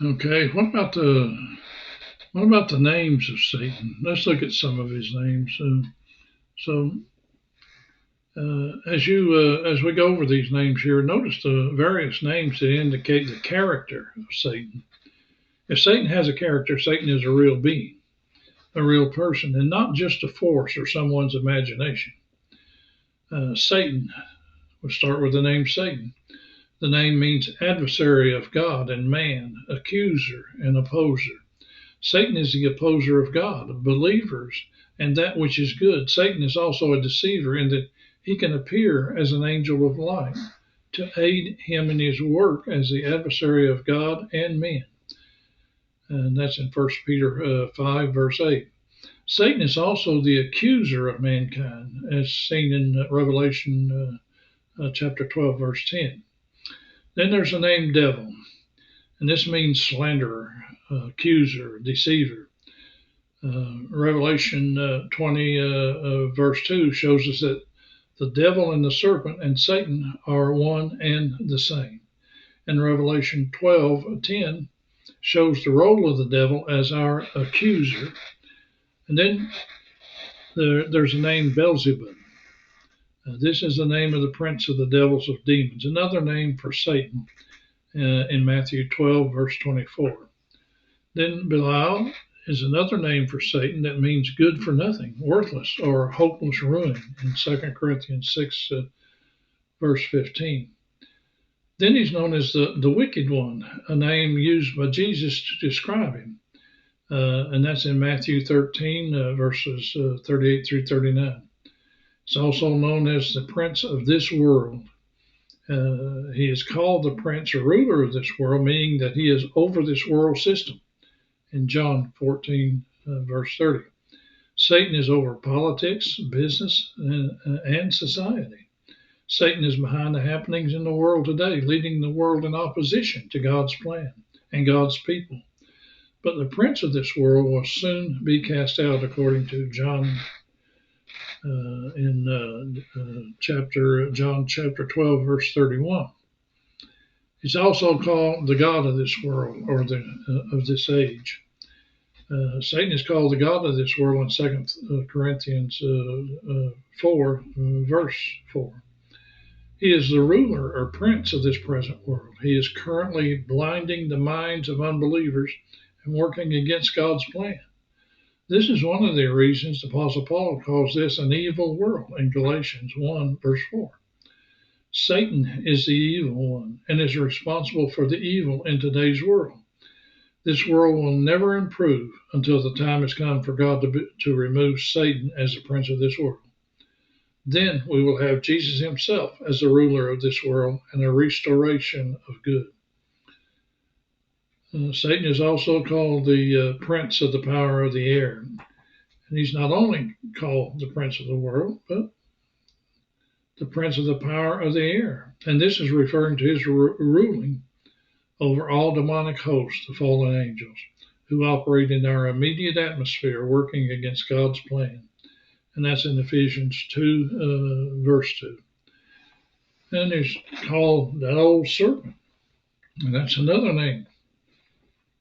Okay, what about the names of Satan? Let's look at some of his names. So as we go over these names here, notice the various names that indicate the character of Satan. If Satan has a character, Satan is a real being, a real person, and not just a force or someone's imagination. Satan, we'll start with the name Satan. The name means adversary of God and man, accuser and opposer. Satan is the opposer of God, of believers, and that which is good. Satan is also a deceiver in that he can appear as an angel of light to aid him in his work as the adversary of God and men. And that's in 1 Peter 5, verse 8. Satan is also the accuser of mankind, as seen in Revelation chapter 12, verse 10. Then there's the name devil, and this means slanderer, accuser, deceiver. Revelation 20, verse 2 shows us that the devil and the serpent and Satan are one and the same. And Revelation 12:10 shows the role of the devil as our accuser. And then there's the name Beelzebub. This is the name of the prince of the devils of demons, another name for Satan in Matthew 12, verse 24. Then Belial is another name for Satan that means good for nothing, worthless, or hopeless ruin in 2 Corinthians 6, verse 15. Then he's known as the wicked one, a name used by Jesus to describe him. And that's in Matthew 13, verses 38 through 39. It's also known as the prince of this world. He is called the prince or ruler of this world, meaning that he is over this world system in John 14, verse 30. Satan is over politics, business, and society. Satan is behind the happenings in the world today, leading the world in opposition to God's plan and God's people. But the prince of this world will soon be cast out, according to John John chapter 12, verse 31. He's also called the God of this world, or of this age. Satan is called the God of this world in 2 Corinthians 4, verse 4. He is the ruler or prince of this present world. He is currently blinding the minds of unbelievers and working against God's plan. This is one of the reasons the Apostle Paul calls this an evil world in Galatians 1, verse 4. Satan is the evil one and is responsible for the evil in today's world. This world will never improve until the time has come for God to remove Satan as the prince of this world. Then we will have Jesus himself as the ruler of this world and a restoration of good. Satan is also called the prince of the power of the air. And he's not only called the prince of the world, but the prince of the power of the air. And this is referring to his ruling over all demonic hosts, the fallen angels, who operate in our immediate atmosphere, working against God's plan. And that's in Ephesians 2, verse 2. And he's called that old serpent. And that's another name.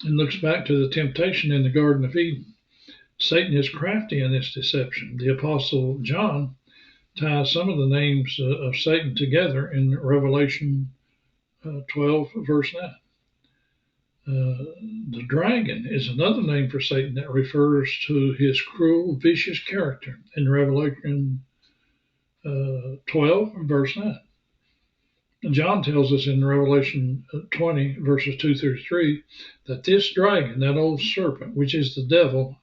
And looks back to the temptation in the Garden of Eden. Satan is crafty in this deception. The Apostle John ties some of the names of Satan together in Revelation 12, verse 9. The dragon is another name for Satan that refers to his cruel, vicious character in Revelation 12, verse 9. John tells us in Revelation 20, verses 2 through 3, that this dragon, that old serpent, which is the devil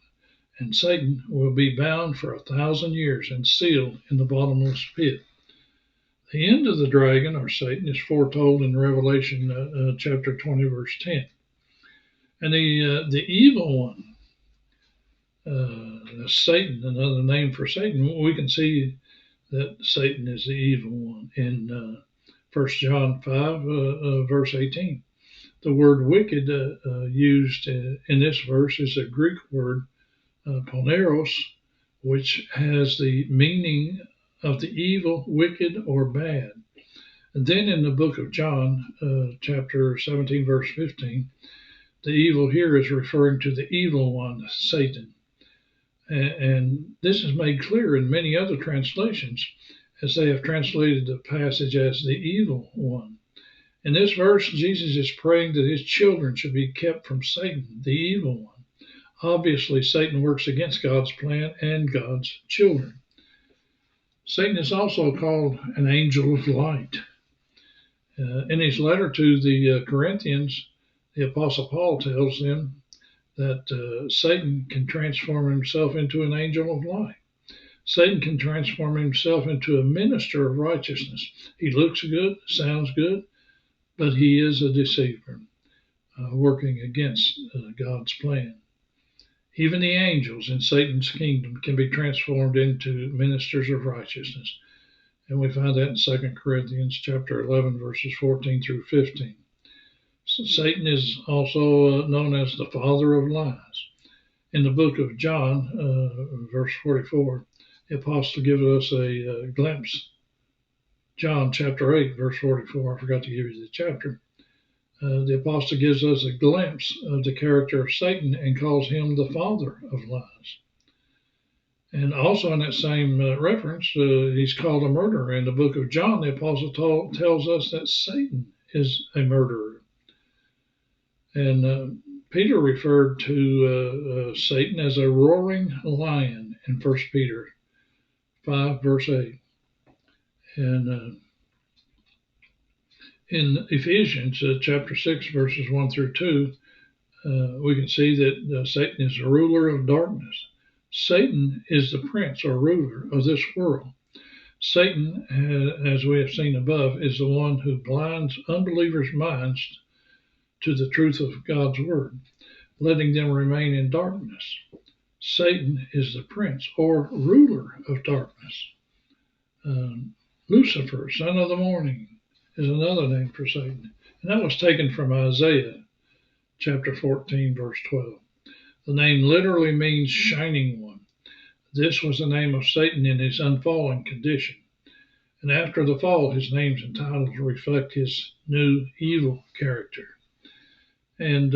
and Satan, will be bound for 1,000 years and sealed in the bottomless pit. The end of the dragon, or Satan, is foretold in Revelation chapter 20, verse 10. And the evil one, Satan, another name for Satan, we can see that Satan is the evil one in 1 John 5, verse 18. The word wicked used in this verse is a Greek word, poneros, which has the meaning of the evil, wicked, or bad. And then in the book of John, chapter 17, verse 15, The evil here is referring to the evil one, Satan. And this is made clear in many other translations, as they have translated the passage as the evil one. In this verse, Jesus is praying that his children should be kept from Satan, the evil one. Obviously, Satan works against God's plan and God's children. Satan is also called an angel of light. In his letter to the Corinthians, the Apostle Paul tells them that Satan can transform himself into an angel of light. Satan can transform himself into a minister of righteousness. He looks good, sounds good, but he is a deceiver, working against God's plan. Even the angels in Satan's kingdom can be transformed into ministers of righteousness. And we find that in 2 Corinthians chapter 11, verses 14 through 15. So Satan is also known as the father of lies. In the book of John, verse 44, the apostle gives us a glimpse. John chapter 8, verse 44, I forgot to give you the chapter. The apostle gives us a glimpse of the character of Satan and calls him the father of lies. And also in that same reference, he's called a murderer. In the book of John, the apostle tells us that Satan is a murderer. And Peter referred to Satan as a roaring lion in 1 Peter 5, verse 8. And in Ephesians chapter 6, verses 1 through 2, we can see that Satan is the ruler of darkness. Satan is the prince or ruler of this world. Satan, as we have seen above, is the one who blinds unbelievers' minds to the truth of God's word, letting them remain in darkness. Satan is the prince or ruler of darkness. Lucifer, son of the morning, is another name for Satan. And that was taken from Isaiah chapter 14, verse 12. The name literally means shining one. This was the name of Satan in his unfallen condition. And after the fall, his names and titles reflect his new evil character. And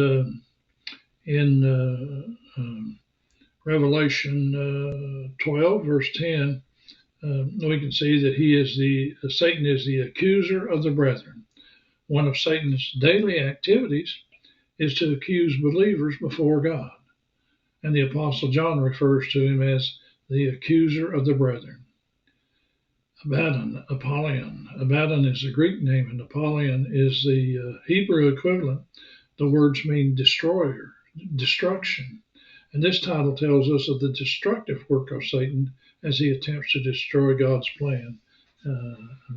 in Revelation 12, verse 10, we can see that Satan is the accuser of the brethren. One of Satan's daily activities is to accuse believers before God. And the Apostle John refers to him as the accuser of the brethren. Abaddon, Apollyon. Abaddon is the Greek name, and Apollyon is the Hebrew equivalent. The words mean destroyer, destruction. And this title tells us of the destructive work of Satan as he attempts to destroy God's plan.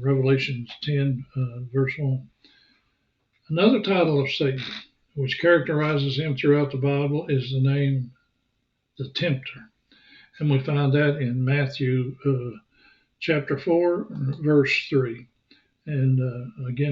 Revelation 10, verse 1. Another title of Satan, which characterizes him throughout the Bible, is the name the Tempter. And we find that in Matthew chapter 4, verse 3. And again,